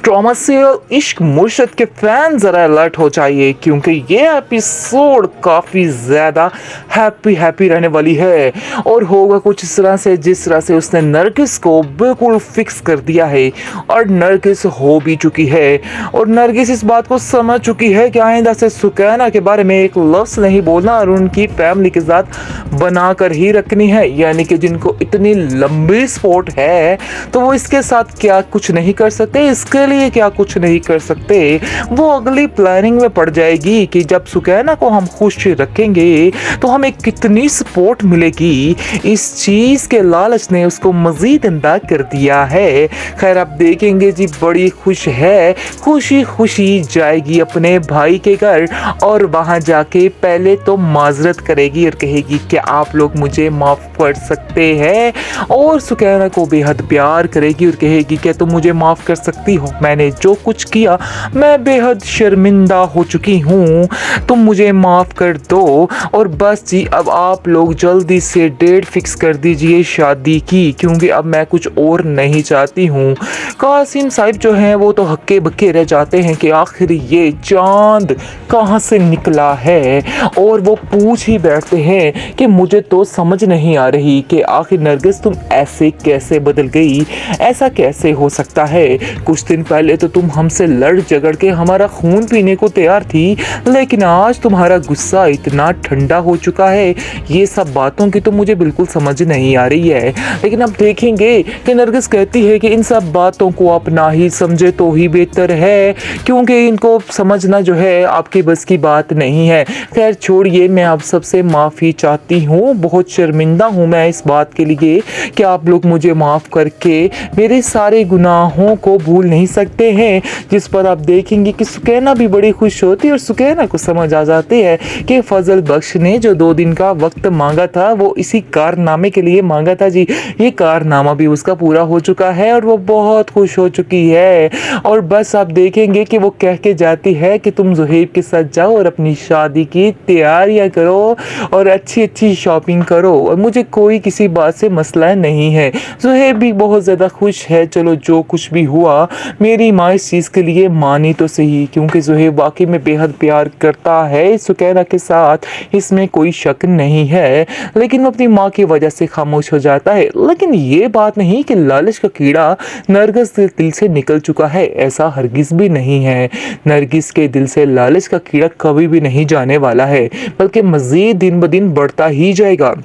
Trauma serial इश्क मुर्शद के fan ज़रा अलर्ट हो जाइए, क्योंकि ये एपिसोड काफ़ी ज़्यादा हैप्पी रहने वाली है और होगा कुछ इस तरह से जिस तरह से उसने नरगिस को बिल्कुल फिक्स कर दिया है और नरगिस हो भी चुकी है और नरगिस इस बात को समझ चुकी है कि आइंदा से सुकैना के बारे में एक लफ्ज़ नहीं बोलना और उनकी फैमिली के साथ बना कर ही रखनी है। यानी कि जिनको इतनी लंबी सपोर्ट है तो वो इसके साथ क्या कुछ नहीं कर सकते, इसके लिए क्या कुछ नहीं कर सकते। वो अगली प्लानिंग में पड़ जाएगी कि जब सुकैना को हम खुश रखेंगे तो हमें कितनी सपोर्ट मिलेगी। इस चीज़ के लालच ने उसको मज़ीद अंधा कर दिया है। खैर आप देखेंगे जी, बड़ी खुश है, खुशी खुशी जाएगी अपने भाई के घर और वहाँ जाके पहले तो माजरत करेगी और कहेगी कि आप लोग मुझे माफ़ कर सकते हैं और सुकैना को बेहद प्यार करेगी और कहेगी कि तुम मुझे माफ़ कर सकती हो, मैंने जो कुछ किया मैं बेहद शर्मिंदा हो चुकी हूँ, तुम मुझे माफ़ कर दो। और बस जी, अब आप लोग जल्दी से डेट फिक्स कर दीजिए शादी की, क्योंकि अब मैं कुछ और नहीं चाहती हूँ। कासिम साहिब जो हैं वो तो हक्के बक्के रह जाते हैं कि आखिर ये चांद कहाँ से निकला है और वो पूछ ही बैठते हैं कि मुझे तो समझ नहीं आ रही कि आखिर नरगिस तुम ऐसे कैसे बदल गई, ऐसा कैसे हो सकता है। कुछ दिन पहले तो तुम हमसे लड़ झगड़ के हमारा खून पीने को तैयार थी, लेकिन आज तुम्हारा गुस्सा इतना ठंडा हो चुका है। ये सब बातों की तो मुझे बिल्कुल समझ नहीं आ रही है। लेकिन अब देखेंगे कि नरगिस कहती है कि इन सब बातों को अपना ही समझे तो ही बेहतर है, क्योंकि इनको समझना जो है आपकी बस की बात नहीं है। खैर छोड़िए, मैं आप सबसे माफ़ी चाहती हूँ, बहुत शर्मिंदा हूँ मैं इस बात के लिए कि आप लोग मुझे माफ़ करके मेरे सारे गुनाहों को भूल नहीं सकते हैं। जिस पर आप देखेंगे कि सुकैना भी बड़ी खुश होती है और सुकैना को समझ आ जाती है कि फजल बख्श ने जो 2 दिन का वक्त मांगा था वो इसी कारनामे के लिए मांगा था जी। ये कारनामा भी उसका पूरा हो चुका है और वो बहुत खुश हो चुकी है। और बस आप देखेंगे कि वो कह के जाती है कि तुम ज़ुहैब के साथ जाओ और अपनी शादी की तैयारियां करो और अच्छी अच्छी शॉपिंग करो और मुझे कोई किसी बात से मसला नहीं है। ज़ुहैब भी बहुत ज़्यादा खुश है। चलो जो कुछ भी हुआ, मेरी माँ इस चीज़ के लिए मानी तो सही, क्योंकि ज़ुहैब वाकई में बेहद प्यार करता है सुकैना के साथ, इसमें कोई शक नहीं है। लेकिन वो अपनी माँ की वजह से खामोश हो जाता है। लेकिन ये बात नहीं कि लालच का कीड़ा नरगिस के दिल से निकल चुका है, ऐसा हरगिज़ भी नहीं है। नरगिस के दिल से लालच का कीड़ा कभी भी नहीं जाने वाला है, बल्कि मज़ीद दिन ब दिन बढ़ता ही जाएगा,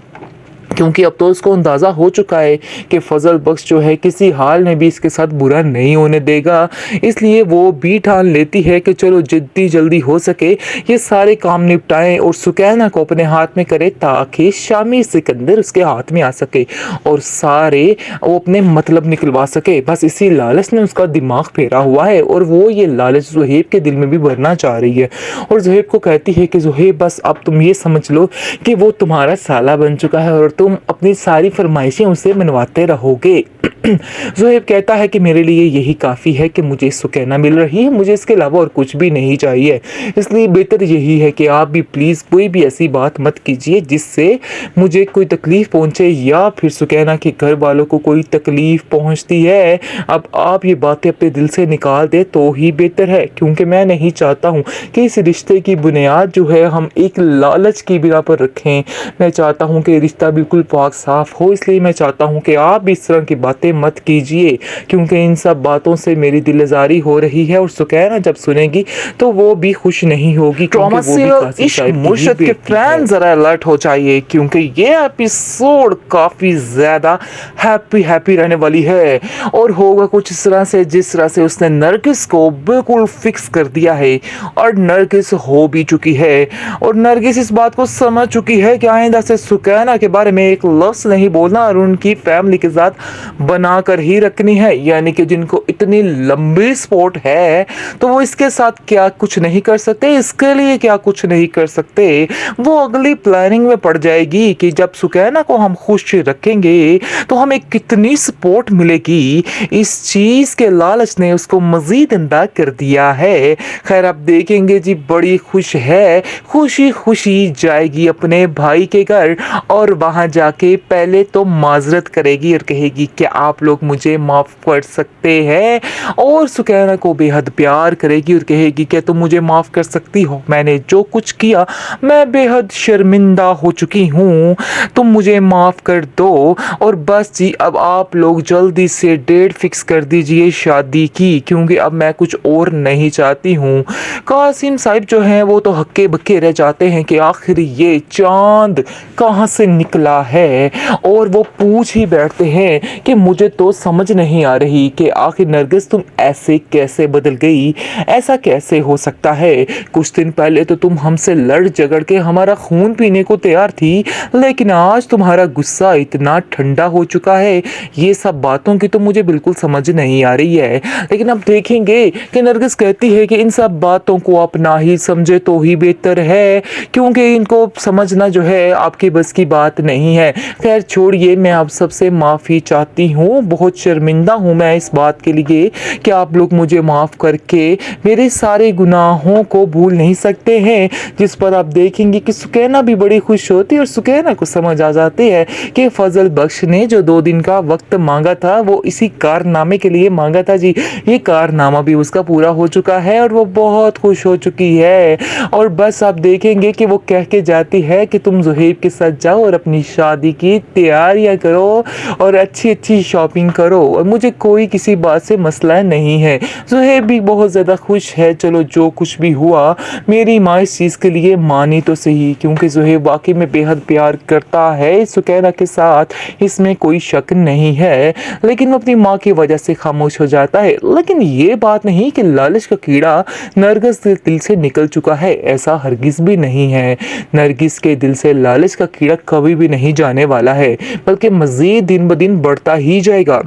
क्योंकि अब तो उसको अंदाज़ा हो चुका है कि फजल बख्श जो है किसी हाल में भी इसके साथ बुरा नहीं होने देगा। इसलिए वो भी ठान लेती है कि चलो जितनी जल्दी हो सके ये सारे काम निपटाएं और सुकैना को अपने हाथ में करे, ताकि शामी सिकंदर उसके हाथ में आ सके और सारे वो अपने मतलब निकलवा सके। बस इसी लालच ने उसका दिमाग फेरा हुआ है और वो ये लालच ज़ुहैब के दिल में भी भरना चाह रही है। और ज़ुहैब को कहती है कि ज़ुहैब बस अब तुम ये समझ लो कि वो तुम्हारा साला बन चुका है और तुम अपनी सारी फरमाइशें उसे मनवाते रहोगे। ज़ुहैब कहता है कि मेरे लिए यही काफ़ी है कि मुझे सुकैना मिल रही है, मुझे इसके अलावा और कुछ भी नहीं चाहिए। इसलिए बेहतर यही है कि आप भी प्लीज़ कोई भी ऐसी बात मत कीजिए जिससे मुझे कोई तकलीफ़ पहुँचे या फिर सुकैना के घर वालों को कोई तकलीफ़ पहुँचती है। अब आप ये बातें अपने दिल से निकाल दें तो ही बेहतर है, क्योंकि मैं नहीं चाहता हूँ कि इस रिश्ते की बुनियाद जो है हम एक लालच की बिना पर रखें। मैं चाहता हूँ कि रिश्ता बिल्कुल पाक साफ़ हो, इसलिए मैं चाहता हूँ कि आप भी इस तरह की बातें मत कीजिए, क्योंकि इन सब बातों से मेरी दिलज़ारी हो रही है और सुकैना जब सुनेगी तो वो भी खुश नहीं होगी। ट्रॉमा सीरियल इश्क मुर्शद के फैन ज़रा अलर्ट हो जाइए, क्योंकि ये एपिसोड काफ़ी ज़्यादा हैप्पी रहने वाली है और होगा कुछ इस तरह से जिस तरह से उसने नरगिस को बिल्कुल फिक्स कर दिया है और नरगिस हो भी चुकी है और नरगिस इस बात को समझ चुकी है कि आइंदा से सुकैना के बारे में एक लफ्ज़ नहीं बोलना और उनकी फैमिली के साथ बना कर ही रखनी है। यानी कि जिनको इतनी लंबी सपोर्ट है तो वो इसके साथ क्या कुछ नहीं कर सकते, इसके लिए क्या कुछ नहीं कर सकते। वो अगली प्लानिंग में पड़ जाएगी कि जब सुकैना को हम खुश रखेंगे तो हमें कितनी सपोर्ट मिलेगी। इस चीज़ के लालच ने उसको मज़ीद अंधा कर दिया है। खैर आप देखेंगे जी, बड़ी खुश है, खुशी खुशी जाएगी अपने भाई के घर और वहाँ जाके पहले तो माजरत करेगी और कहेगी कि आप आप लोग मुझे माफ़ कर सकते हैं। और सुकैना को बेहद प्यार करेगी और कहेगी क्या तुम मुझे माफ़ कर सकती हो, मैंने जो कुछ किया मैं बेहद शर्मिंदा हो चुकी हूँ, तुम मुझे माफ़ कर दो। और बस जी अब आप लोग जल्दी से डेट फिक्स कर दीजिए शादी की, क्योंकि अब मैं कुछ और नहीं चाहती हूँ। कासिम साहब जो हैं वो तो हक्के बक्के रह जाते हैं कि आखिर ये चांद कहाँ से निकला है, और वो पूछ ही बैठते हैं कि मुझे तो समझ नहीं आ रही कि आखिर नरगिस तुम ऐसे कैसे बदल गई, ऐसा कैसे हो सकता है। कुछ दिन पहले तो तुम हमसे लड़ झगड़ के हमारा खून पीने को तैयार थी, लेकिन आज तुम्हारा गुस्सा इतना ठंडा हो चुका है। ये सब बातों की तो मुझे बिल्कुल समझ नहीं आ रही है। लेकिन अब देखेंगे कि नरगिस कहती है कि इन सब बातों को आप ना ही समझे तो ही बेहतर है, क्योंकि इनको समझना जो है आपकी बस की बात नहीं है। खैर छोड़िए, मैं आप सबसे माफ़ी चाहती हूँ, बहुत शर्मिंदा हूँ मैं इस बात के लिए कि आप लोग मुझे माफ़ करके मेरे सारे गुनाहों को भूल नहीं सकते हैं। जिस पर आप देखेंगे कि सुकैना भी बड़ी खुश होती है और सुकैना को समझ आ जाती है कि फजल बख्श ने जो 2 दिन का वक्त मांगा था वो इसी कारनामे के लिए मांगा था जी। ये कारनामा भी उसका पूरा हो चुका है और वो बहुत खुश हो चुकी है। और बस आप देखेंगे कि वो कह के जाती है कि तुम ज़ुहैब के साथ जाओ और अपनी शादी की तैयारियां करो और अच्छी अच्छी शॉपिंग करो, और मुझे कोई किसी बात से मसला नहीं है। ज़ुहैब भी बहुत ज़्यादा खुश है। चलो जो कुछ भी हुआ, मेरी माँ इस चीज़ के लिए मानी तो सही, क्योंकि ज़ुहैब वाकई में बेहद प्यार करता है सुकैना के साथ, इसमें कोई शक नहीं है। लेकिन वो अपनी माँ की वजह से खामोश हो जाता है। लेकिन ये बात नहीं कि लालच का कीड़ा नरगिस के दिल से निकल चुका है, ऐसा हरगिज़ भी नहीं है। नरगिस के दिल से लालच का कीड़ा कभी भी नहीं जाने वाला है, बल्कि मज़ीद दिन ब दिन बढ़ता ही जाएगा,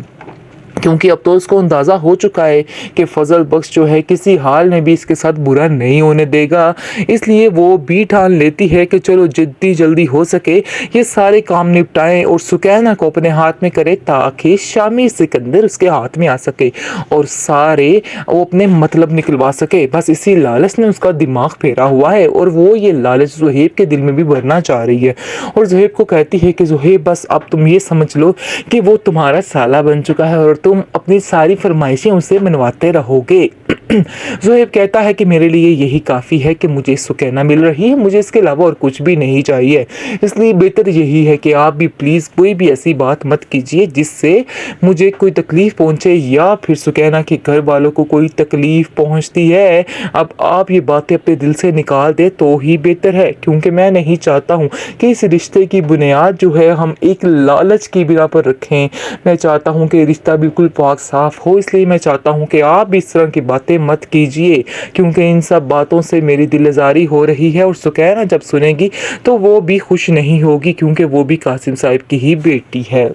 क्योंकि अब तो उसको अंदाज़ा हो चुका है कि फजल बख्श जो है किसी हाल में भी इसके साथ बुरा नहीं होने देगा। इसलिए वो भी ठान लेती है कि चलो जितनी जल्दी हो सके ये सारे काम निपटाएं और सुकैना को अपने हाथ में करे, ताकि शामी सिकंदर उसके हाथ में आ सके और सारे वो अपने मतलब निकलवा सके। बस इसी लालच ने उसका दिमाग फेरा हुआ है, और वो ये लालच ज़ुहैब के दिल में भी भरना चाह रही है। और ज़ुहैब को कहती है कि ज़ुहैब बस अब तुम ये समझ लो कि वो तुम्हारा साला बन चुका है और तुम अपनी सारी फरमाइशें उसे मनवाते रहोगे। ज़ुहैब कहता है कि मेरे लिए यही काफ़ी है कि मुझे सुकैना मिल रही है, मुझे इसके अलावा और कुछ भी नहीं चाहिए। इसलिए बेहतर यही है कि आप भी प्लीज़ कोई भी ऐसी बात मत कीजिए जिससे मुझे कोई तकलीफ़ पहुँचे या फिर सुकैना के घर वालों को कोई तकलीफ़ पहुँचती है। अब आप ये बातें अपने दिल से निकाल दें तो ही बेहतर है, क्योंकि मैं नहीं चाहता हूँ कि इस रिश्ते की बुनियाद जो है हम एक लालच की बिना पर रखें। मैं चाहता हूँ कि रिश्ता बिल्कुल पाक साफ़ हो, इसलिए मैं चाहता हूँ कि आप भी इस तरह की बातें मत कीजिए, क्योंकि इन सब बातों से मेरी दिलज़ारी हो रही है। और सुकैना जब सुनेगी तो वो भी खुश नहीं होगी, क्योंकि वो भी कासिम साहब की ही बेटी है।